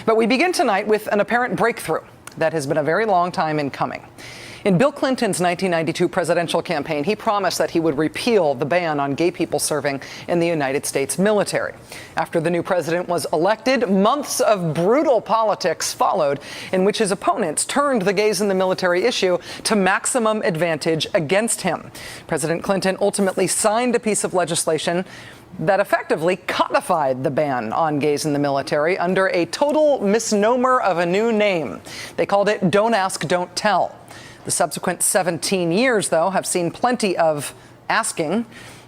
But we begin tonight with an apparent breakthrough that has been a very long time in coming. In Bill Clinton's 1992 presidential campaign, he promised that he would repeal the ban on gay people serving in the United States military. After the new president was elected, months of brutal politics followed in which his opponents turned the gays in the military issue to maximum advantage against him. President Clinton ultimately signed a piece of legislation that effectively codified the ban on gays in the military under a total misnomer of a new name. They called it Don't Ask, Don't Tell. The subsequent 17 years, though, have seen plenty of asking,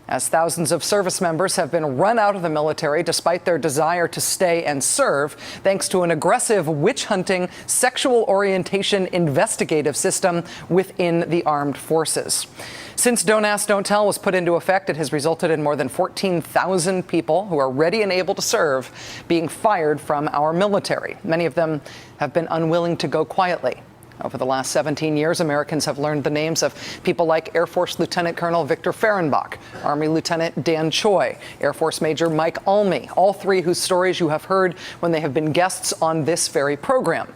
as thousands of service members have been run out of the military despite their desire to stay and serve, thanks to an aggressive witch-hunting, sexual orientation investigative system within the armed forces. Since Don't Ask, Don't Tell was put into effect, it has resulted in more than 14,000 people who are ready and able to serve being fired from our military. Many of them have been unwilling to go quietly. Over the last 17 years, Americans have learned the names of people like Air Force Lieutenant Colonel Victor Fehrenbach, Army Lieutenant Dan Choi, Air Force Major Mike Almy, all three whose stories you have heard when they have been guests on this very program.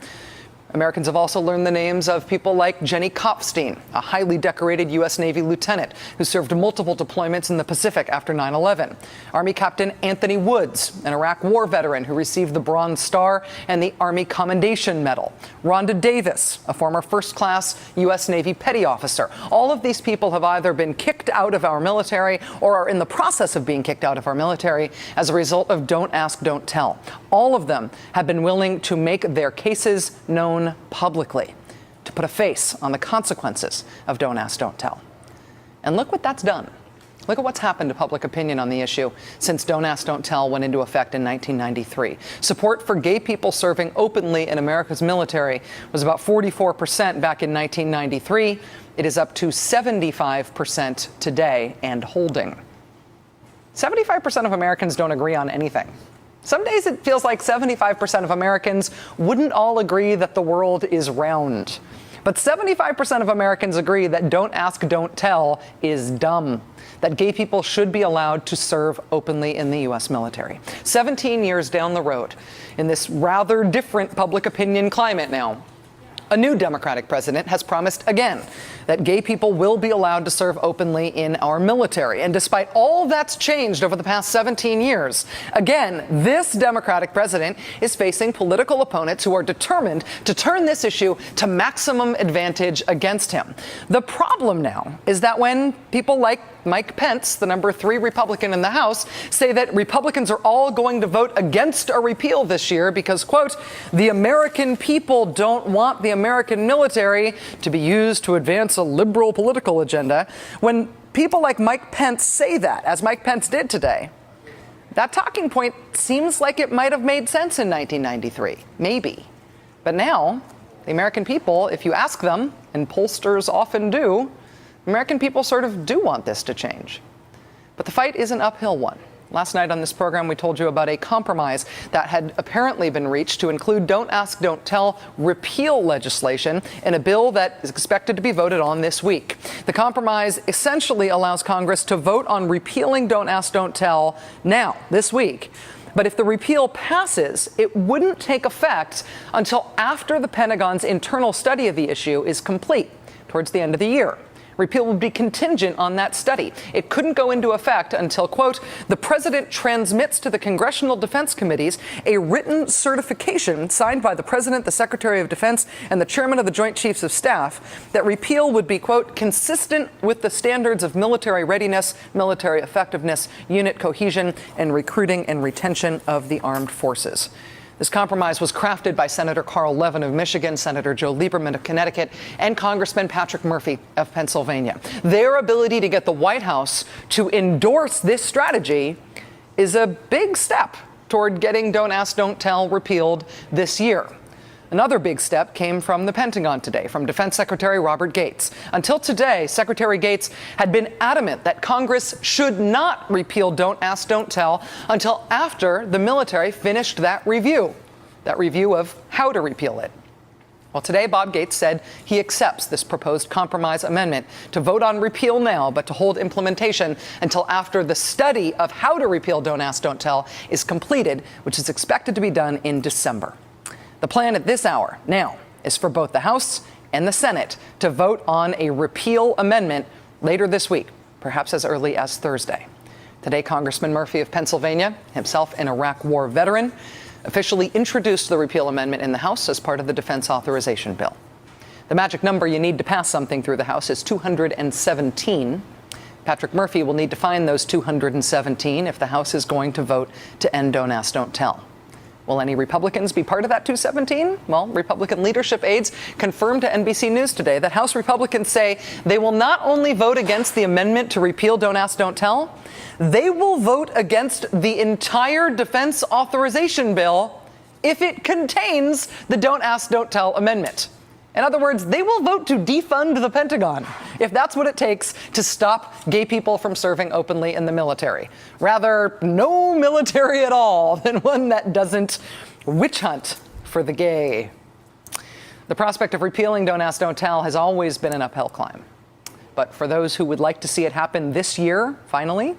Americans have also learned the names of people like Jenny Kopfstein, a highly decorated U.S. Navy lieutenant who served multiple deployments in the Pacific after 9/11. Army Captain Anthony Woods, an Iraq War veteran who received the Bronze Star and the Army Commendation Medal. Rhonda Davis, a former first-class U.S. Navy petty officer. All of these people have either been kicked out of our military or are in the process of being kicked out of our military as a result of Don't Ask, Don't Tell. All of them have been willing to make their cases known publicly, to put a face on the consequences of Don't Ask, Don't Tell. And look what that's done. Look at what's happened to public opinion on the issue since Don't Ask, Don't Tell went into effect in 1993. Support for gay people serving openly in America's military was about 44% back in 1993. It is up to 75% today and holding. 75% of Americans don't agree on anything. Some days it feels like 75% of Americans wouldn't all agree that the world is round. But 75% of Americans agree that Don't Ask, Don't Tell is dumb, that gay people should be allowed to serve openly in the U.S. military. 17 years down the road, in this rather different public opinion climate now, a new Democratic president has promised again that gay people will be allowed to serve openly in our military. And despite all that's changed over the past 17 years, again, this Democratic president is facing political opponents who are determined to turn this issue to maximum advantage against him. The problem now is that when people like Mike Pence, the number 3 Republican in the House, say that Republicans are all going to vote against a repeal this year because, quote, the American people don't want the American military to be used to advance a liberal political agenda. When people like Mike Pence say that, as Mike Pence did today, that talking point seems like it might have made sense in 1993, maybe. But now, the American people, if you ask them, and pollsters often do, American people sort of do want this to change. But the fight is an uphill one. Last night on this program, we told you about a compromise that had apparently been reached to include Don't Ask, Don't Tell repeal legislation in a bill that is expected to be voted on this week. The compromise essentially allows Congress to vote on repealing Don't Ask, Don't Tell now, this week. But if the repeal passes, it wouldn't take effect until after the Pentagon's internal study of the issue is complete, towards the end of the year. Repeal would be contingent on that study. It couldn't go into effect until, quote, the president transmits to the congressional defense committees a written certification signed by the president, the secretary of defense, and the chairman of the Joint Chiefs of Staff that repeal would be, quote, consistent with the standards of military readiness, military effectiveness, unit cohesion, and recruiting and retention of the armed forces. This compromise was crafted by Senator Carl Levin of Michigan, Senator Joe Lieberman of Connecticut, and Congressman Patrick Murphy of Pennsylvania. Their ability to get the White House to endorse this strategy is a big step toward getting Don't Ask, Don't Tell repealed this year. Another big step came from the Pentagon today, from Defense Secretary Robert Gates. Until today, Secretary Gates had been adamant that Congress should not repeal Don't Ask, Don't Tell until after the military finished that review of how to repeal it. Well, today, Bob Gates said he accepts this proposed compromise amendment to vote on repeal now, but to hold implementation until after the study of how to repeal Don't Ask, Don't Tell is completed, which is expected to be done in December. The plan at this hour now is for both the House and the Senate to vote on a repeal amendment later this week, perhaps as early as Thursday. Today, Congressman Murphy of Pennsylvania, himself an Iraq War veteran, officially introduced the repeal amendment in the House as part of the defense authorization bill. The magic number you need to pass something through the House is 217. Patrick Murphy will need to find those 217 if the House is going to vote to end Don't Ask, Don't Tell. Will any Republicans be part of that 217? Well, Republican leadership aides confirmed to NBC News today that House Republicans say they will not only vote against the amendment to repeal Don't Ask, Don't Tell, they will vote against the entire defense authorization bill if it contains the Don't Ask, Don't Tell amendment. In other words, they will vote to defund the Pentagon if that's what it takes to stop gay people from serving openly in the military. Rather, no military at all than one that doesn't witch hunt for the gay. The prospect of repealing Don't Ask, Don't Tell has always been an uphill climb. But for those who would like to see it happen this year, finally,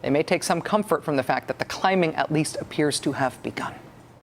they may take some comfort from the fact that the climbing at least appears to have begun.